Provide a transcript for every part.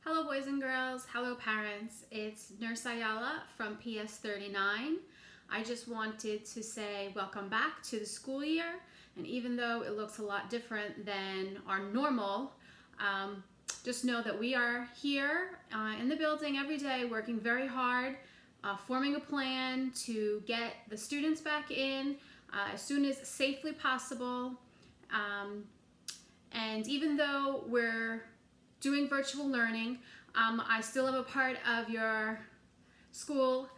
Hello boys and girls, hello parents, it's Nurse Ayala from PS39. I just wanted to say welcome back to the school year, and even though it looks a lot different than our normal, just know that we are here in the building every day working very hard, forming a plan to get the students back in as soon as safely possible. And even though we're doing virtual learning, I still am a part of your school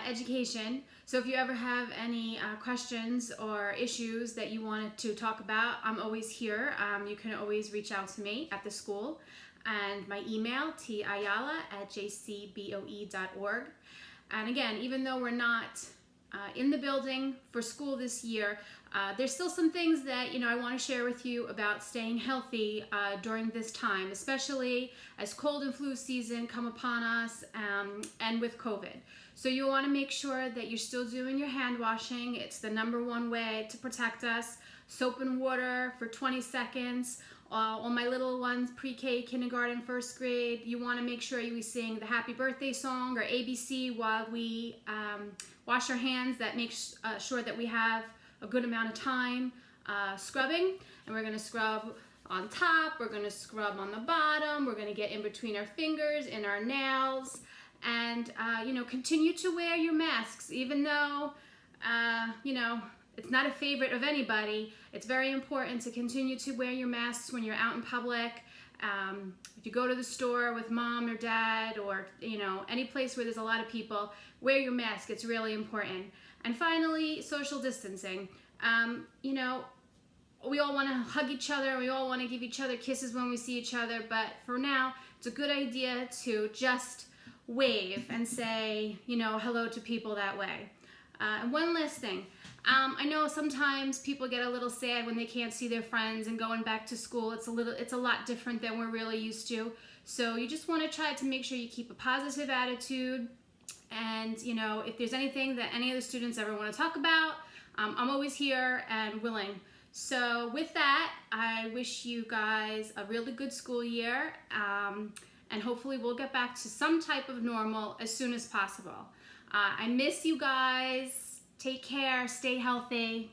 education. So if you ever have any questions or issues that you wanted to talk about, I'm always here. You can always reach out to me at the school. And my email, tayala@jcboe.org. And again, even though we're not in the building for school this year, there's still some things that I want to share with you about staying healthy during this time, especially as cold and flu season come upon us and with COVID. So you want to make sure that you're still doing your hand washing. It's the #1 way to protect us. Soap and water for 20 seconds. All my little ones, pre-K, kindergarten, first grade, you want to make sure you sing the happy birthday song or ABC while we wash our hands. That makes sure that we have a good amount of time scrubbing. And we're going to scrub on top, we're going to scrub on the bottom, we're going to get in between our fingers, in our nails, and continue to wear your masks, even though it's not a favorite of anybody. It's very important to continue to wear your masks when you're out in public. If you go to the store with mom or dad, or any place where there's a lot of people, wear your mask. It's really important. And finally, social distancing. We all want to hug each other. We all want to give each other kisses when we see each other. But for now, it's a good idea to just wave and say, hello to people that way. And one last thing. I know sometimes people get a little sad when they can't see their friends, and going back to school, it's a lot different than we're really used to. So you just want to try to make sure you keep a positive attitude. And if there's anything that any of the students ever want to talk about, I'm always here and willing. So with that, I wish you guys a really good school year, and hopefully we'll get back to some type of normal as soon as possible. I miss you guys. Take care, stay healthy.